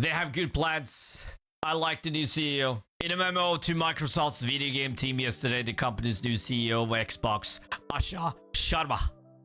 They have good plans. I like the new CEO. In a memo to Microsoft's video game team yesterday, the company's new CEO of Xbox, Asha Sharma,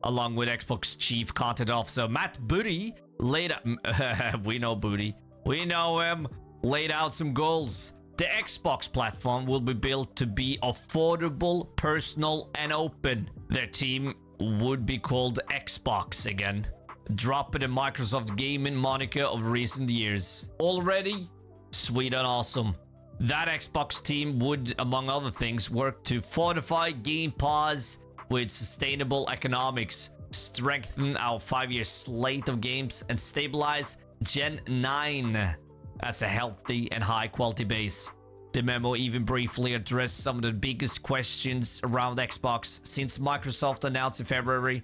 along with Xbox Chief Content Officer Matt Booty, laid out... we know Booty. We know him. Laid out some goals. The Xbox platform will be built to be affordable, personal, and open. Their team would be called Xbox again, dropping the Microsoft gaming moniker of recent years. Already sweet and awesome. That Xbox team would, among other things, work to fortify Game Pass with sustainable economics, strengthen our 5-year slate of games, and stabilize Gen 9 as a healthy and high-quality base. The memo even briefly addressed some of the biggest questions around Xbox since Microsoft announced in February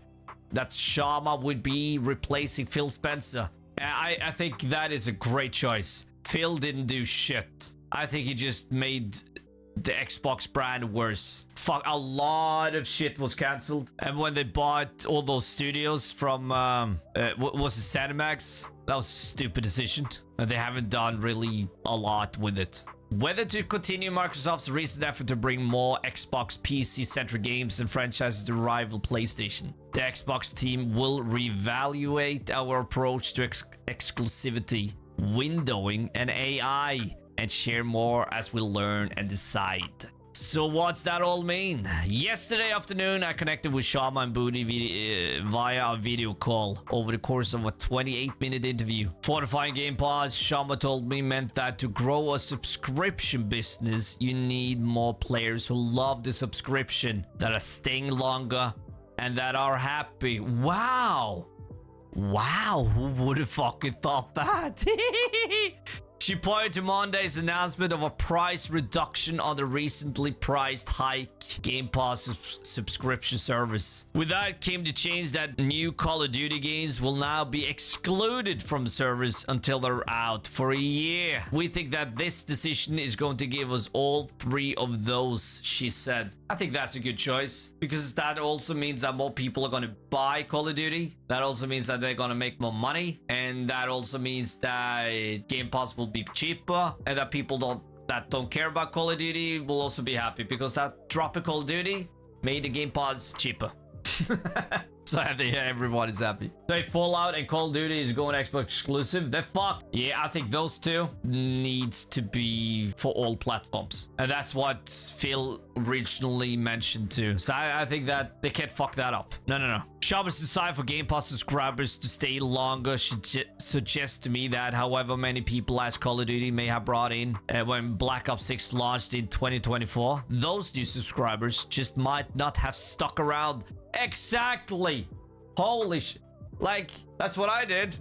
that Sharma would be replacing Phil Spencer. I think that is a great choice. Phil didn't do shit. I think he just made the Xbox brand worse. Fuck, a lot of shit was cancelled. And when they bought all those studios from, what was it, ZeniMax? That was a stupid decision. And they haven't done really a lot with it. Whether to continue Microsoft's recent effort to bring more Xbox PC-centric games and franchises to rival PlayStation. The Xbox team will reevaluate our approach to exclusivity, windowing, and AI, and share more as we learn and decide. So what's that all mean? Yesterday afternoon, I connected with Sharma and Booty via a video call over the course of a 28-minute interview. Fortifying Game Pass, Sharma told me, meant that to grow a subscription business, you need more players who love the subscription, that are staying longer, and that are happy. Wow. Wow, who would have fucking thought that? She pointed to Monday's announcement of a price reduction on the recently priced hike Game Pass subscription service. With that came the change that new Call of Duty games will now be excluded from the service until they're out for a year. We think that this decision is going to give us all 3 of those, she said. I think that's a good choice, because that also means that more people are going to buy Call of Duty. That also means that they're going to make more money, and that also means that Game Pass will be cheaper, and that people that don't care about Call of Duty will also be happy, because that drop in Call of Duty made the Game Pass cheaper. So I think everyone is happy. So if Fallout and Call of Duty is going Xbox exclusive, they're fucked. Yeah, I think those 2 needs to be for all platforms. And that's what Phil originally mentioned too. So I think that they can't fuck that up. No. Sharma's desire for Game Pass subscribers to stay longer should suggest to me that however many people as Call of Duty may have brought in when Black Ops 6 launched in 2024, those new subscribers just might not have stuck around. Exactly. Holy shit. Like, that's what I did.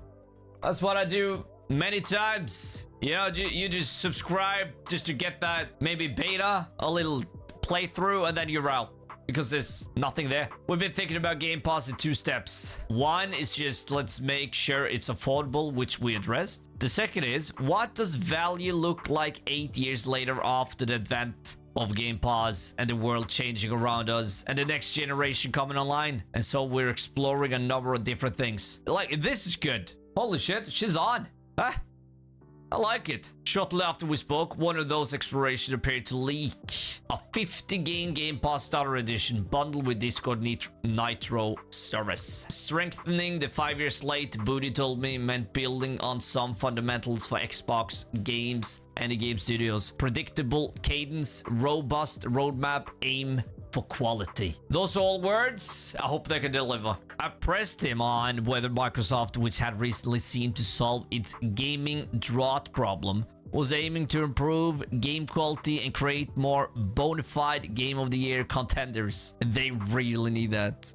That's what I do many times. You know, you just subscribe just to get that maybe beta, a little playthrough, and then you're out, because there's nothing there. We've been thinking about Game Pass in 2 steps. One is just let's make sure it's affordable, which we addressed. The second is, what does value look like 8 years later after the advent of Game Pass and the world changing around us and the next generation coming online? And so we're exploring a number of different things. Like, this is good. Holy shit, she's on. Huh? I like it. Shortly after we spoke, one of those explorations appeared to leak. A 50-game Game Pass Starter Edition bundled with Discord Nitro service. Strengthening the 5-year slate, Booty told me, meant building on some fundamentals for Xbox games and the game studios. Predictable cadence, robust roadmap, aim for quality. Those are all words. I hope they can deliver. I pressed him on whether Microsoft, which had recently seen to solve its gaming drought problem, was aiming to improve game quality and create more bona fide Game of the Year contenders. They really need that.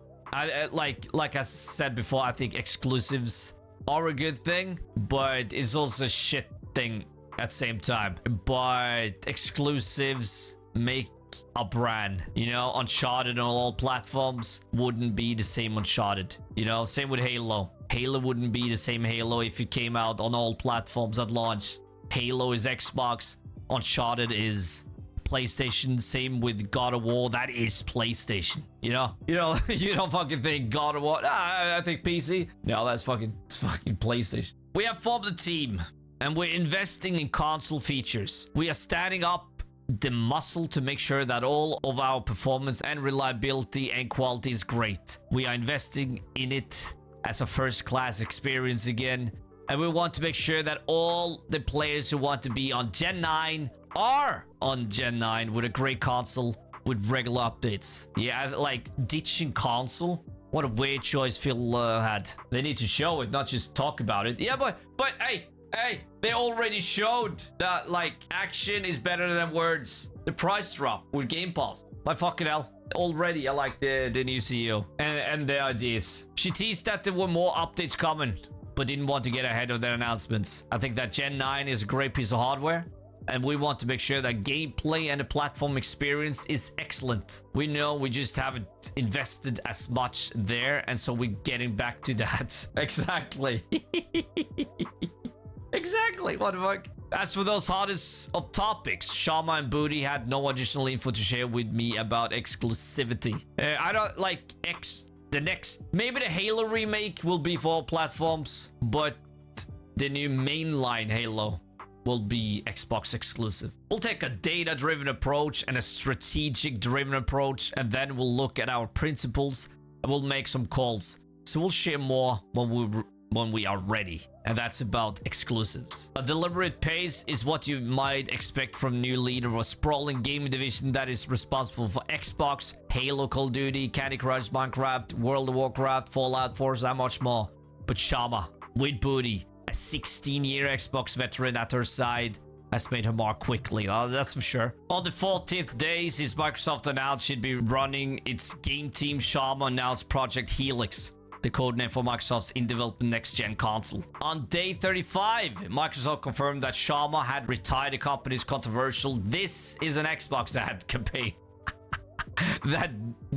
Like I said before, I think exclusives are a good thing, but it's also a shit thing at the same time. But exclusives make a brand, you know. Uncharted on all platforms wouldn't be the same Uncharted, you know. Same with Halo. Halo wouldn't be the same Halo if it came out on all platforms at launch. Halo is Xbox, Uncharted is PlayStation. Same with God of War, that is PlayStation. You know, you don't fucking think God of War. I think PC. No, it's fucking PlayStation. We have formed a team. And we're investing in console features. We are standing up the muscle to make sure that all of our performance and reliability and quality is great. We are investing in it as a first-class experience again. And we want to make sure that all the players who want to be on Gen 9 are on Gen 9 with a great console with regular updates. Yeah, like ditching console. What a weird choice Phil had. They need to show it, not just talk about it. Yeah, but hey, they already showed that like action is better than words. The price drop with Game Pass. Like fucking hell. Already I like the new CEO and their ideas. She teased that there were more updates coming, but didn't want to get ahead of their announcements. I think that Gen 9 is a great piece of hardware, and we want to make sure that gameplay and the platform experience is excellent. We know we just haven't invested as much there, and so we're getting back to that. Exactly. Exactly, what the fuck? As for those hottest of topics, Sharma and Booty had no additional info to share with me about exclusivity. I don't like the next, maybe the Halo remake will be for all platforms, but the new mainline Halo will be Xbox exclusive. We'll take a data-driven approach and a strategic-driven approach, and then we'll look at our principles and we'll make some calls. So we'll share more when we are ready, and that's about exclusives. A deliberate pace is what you might expect from new leader of a sprawling gaming division that is responsible for Xbox, Halo, Call of Duty, Candy Crush, Minecraft, World of Warcraft, Fallout, Forza, and much more. But Sharma, with Booty, a 16-year Xbox veteran at her side, has made her mark quickly. That's for sure. On the 14th day since Microsoft announced she'd be running its game team, Sharma announced Project Helix, the codename for Microsoft's in-development next-gen console. On day 35, Microsoft confirmed that Sharma had retired the company's controversial "This is an Xbox" ad campaign that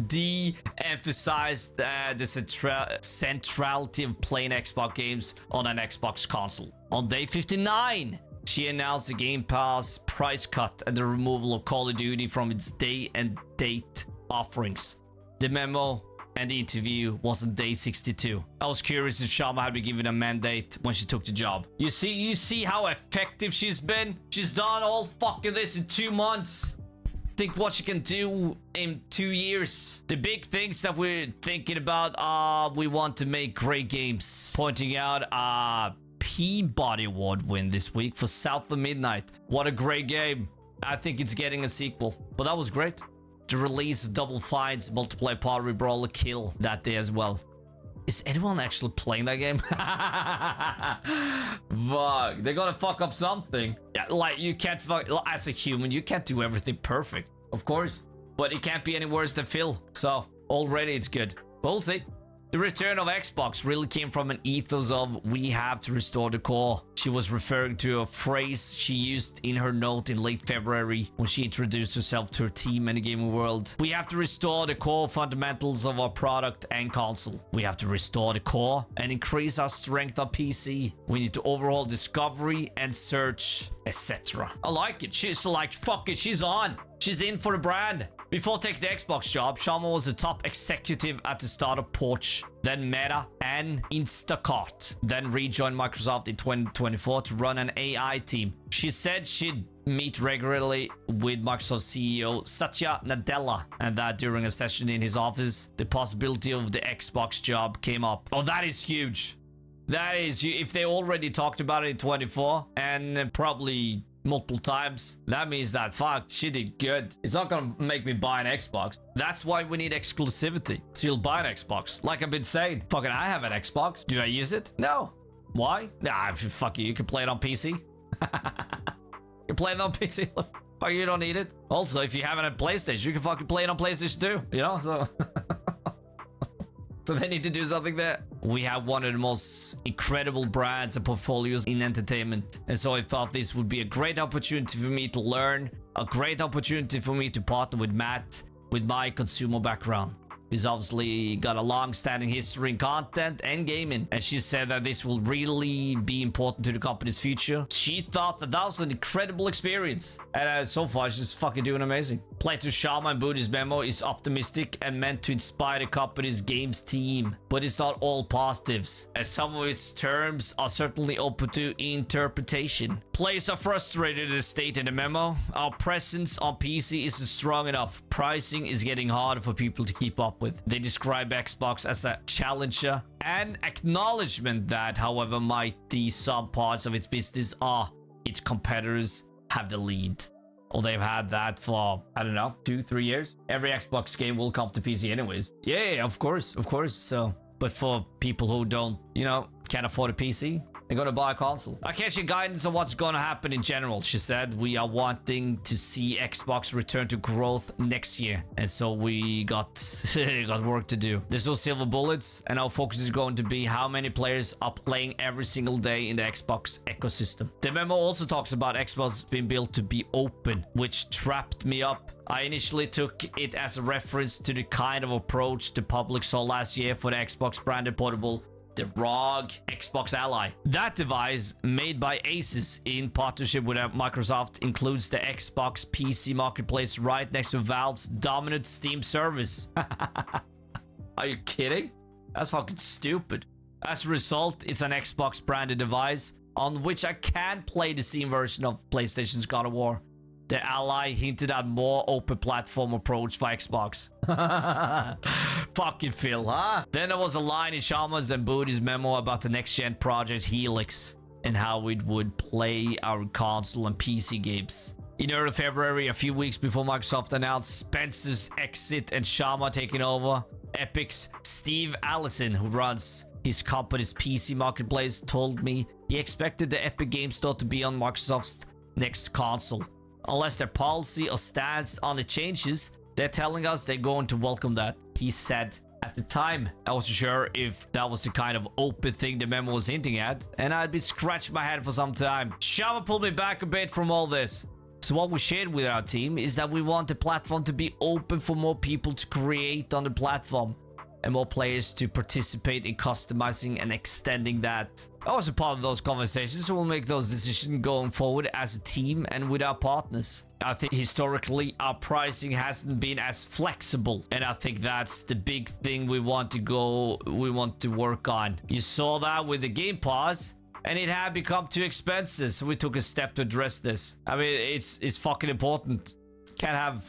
de-emphasized the centrality of playing Xbox games on an Xbox console. On day 59, she announced a Game Pass price cut and the removal of Call of Duty from its day and date offerings. The memo and the interview was on day 62. I was curious if Sharma had been given a mandate when she took the job. You see how effective she's been? She's done all fucking this in 2 months. Think what she can do in 2 years. The big things that we're thinking about are we want to make great games. Pointing out a Peabody Award win this week for South of Midnight. What a great game. I think it's getting a sequel. But that was great. To release Double Fine's multiplayer party brawler Kill that day as well. Is anyone actually playing that game? Fuck, they're gonna fuck up something. Yeah, like you can't fuck, as a human, you can't do everything perfect, of course. But it can't be any worse than Phil. So already it's good. But we'll see. The return of Xbox really came from an ethos of we have to restore the core. She was referring to a phrase she used in her note in late February when she introduced herself to her team in the gaming world. We have to restore the core fundamentals of our product and console. We have to restore the core and increase our strength on PC. We need to overhaul discovery and search, etc. I like it. She's like, fuck it, she's on. She's in for the brand. Before taking the Xbox job, Sharma was a top executive at the start of Porch, then Meta and Instacart, then rejoined Microsoft in 2024 to run an AI team. She said she'd meet regularly with Microsoft CEO Satya Nadella, and that during a session in his office, the possibility of the Xbox job came up. Oh, that is huge. That is, if they already talked about it in 24 and probably multiple times, that means that fuck, she did good. It's not gonna make me buy an Xbox. That's why we need exclusivity. So you'll buy an Xbox. Like I've been saying, fucking I have an Xbox. Do I use it? No. Why? Nah, fuck you can play it on PC. You play it on PC. Fuck, you don't need it. Also, if you have it on PlayStation, you can fucking play it on PlayStation too. You know, so so they need to do something there. We have one of the most incredible brands and portfolios in entertainment. And so I thought this would be a great opportunity for me to learn, a great opportunity for me to partner with Matt, with my consumer background. who's obviously got a long-standing history in content and gaming, and she said that this will really be important to the company's future. She thought that that was an incredible experience, and so far she's fucking doing amazing. Playthrough Sharma and Booty's memo is optimistic and meant to inspire the company's games team, but it's not all positives, as some of its terms are certainly open to interpretation. Players are frustrated, as stated in the memo. Our presence on PC isn't strong enough. Pricing is getting harder for people to keep up with. They describe Xbox as a challenger, an acknowledgement that, however mighty some parts of its business are, its competitors have the lead. Or they've had that for, I don't know, 2-3 years. Every Xbox game will come to PC anyways. Yeah, of course. So, but for people who don't, you know, can't afford a PC, they're gonna buy a console. I can't share guidance on what's gonna happen in general. She said we are wanting to see Xbox return to growth next year, and so we got work to do. There's no silver bullets, and our focus is going to be how many players are playing every single day in the Xbox ecosystem. The memo also talks about Xbox being built to be open, which trapped me up. I initially took it as a reference to the kind of approach the public saw last year for the Xbox branded portable, the ROG Xbox Ally. That device, made by Asus in partnership with Microsoft, includes the Xbox PC marketplace right next to Valve's dominant Steam service. Are you kidding? That's fucking stupid. As a result, it's an Xbox branded device on which I can play the Steam version of PlayStation's God of War. The Ally hinted at more open platform approach for Xbox. Fucking Phil, huh? Then there was a line in Sharma's and Booty's memo about the next-gen project Helix and how it would play our console and PC games. In early February, a few weeks before Microsoft announced Spencer's exit and Sharma taking over, Epic's Steve Allison, who runs his company's PC marketplace, told me he expected the Epic Game Store to be on Microsoft's next console. Unless their policy or stance on the changes, they're telling us they're going to welcome that, he said. At the time, I wasn't sure if that was the kind of open thing the memo was hinting at, and I'd been scratching my head for some time. Sharma pulled me back a bit from all this. So what we shared with our team is that we want the platform to be open for more people to create on the platform, and more players to participate in customizing and extending that. I was a part of those conversations, so we'll make those decisions going forward as a team and with our partners. I think historically our pricing hasn't been as flexible, and I think that's the big thing we want to work on. You saw that with the Game Pass, and it had become too expensive, so we took a step to address this. I mean, it's fucking important. Can't have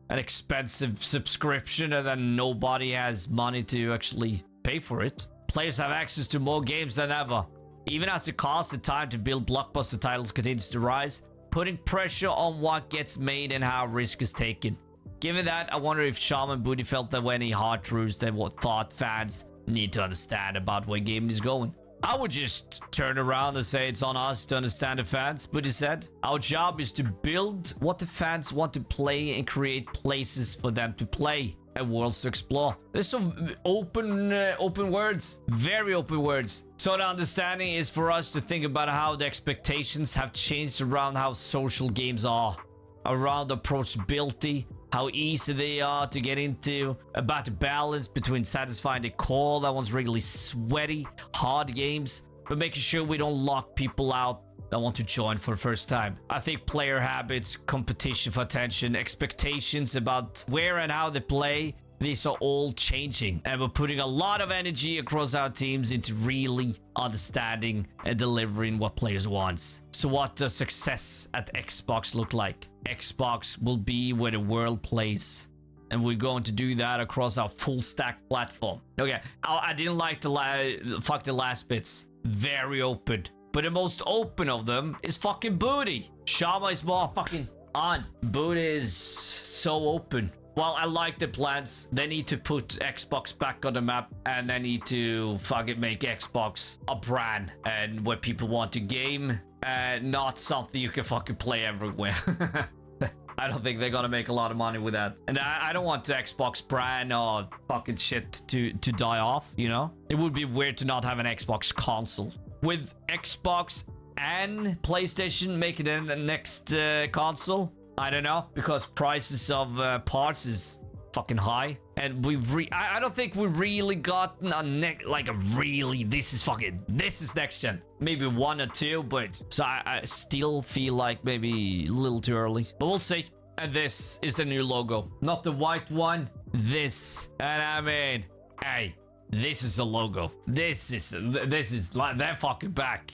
an expensive subscription and then nobody has money to actually pay for it. Players have access to more games than ever. Even as the cost and time to build blockbuster titles continues to rise, putting pressure on what gets made and how risk is taken. Given that, I wonder if Sharma and Booty felt there were any hard truths that what thought fans need to understand about where gaming is going. I would just turn around and say it's on us to understand the fans, but he said, our job is to build what the fans want to play and create places for them to play and worlds to explore. There's some open words, very open words. So the understanding is for us to think about how the expectations have changed around how social games are, around approachability, how easy they are to get into, about the balance between satisfying the core that wants really sweaty, hard games, but making sure we don't lock people out that want to join for the first time. I think player habits, competition for attention, expectations about where and how they play, these are all changing, and we're putting a lot of energy across our teams into really understanding and delivering what players want. So what does success at Xbox look like? Xbox will be where the world plays, and we're going to do that across our full stack platform. Okay, I didn't like the last bits. Very open, but the most open of them is fucking Booty. Sharma is more fucking on. Booty is so open. Well, I like the plans. They need to put Xbox back on the map, and they need to fucking make Xbox a brand and where people want to game, and not something you can fucking play everywhere. I don't think they're gonna make a lot of money with that. And I don't want the Xbox brand or fucking shit to die off, you know? It would be weird to not have an Xbox console. With Xbox and PlayStation making it the next console, I don't know, because prices of parts is fucking high. And I don't think we really got a this is next gen. Maybe 1 or 2, but so I still feel like maybe a little too early, but we'll see. And this is the new logo, not the white one. This, and I mean, hey, this is a logo. This is like they're fucking back.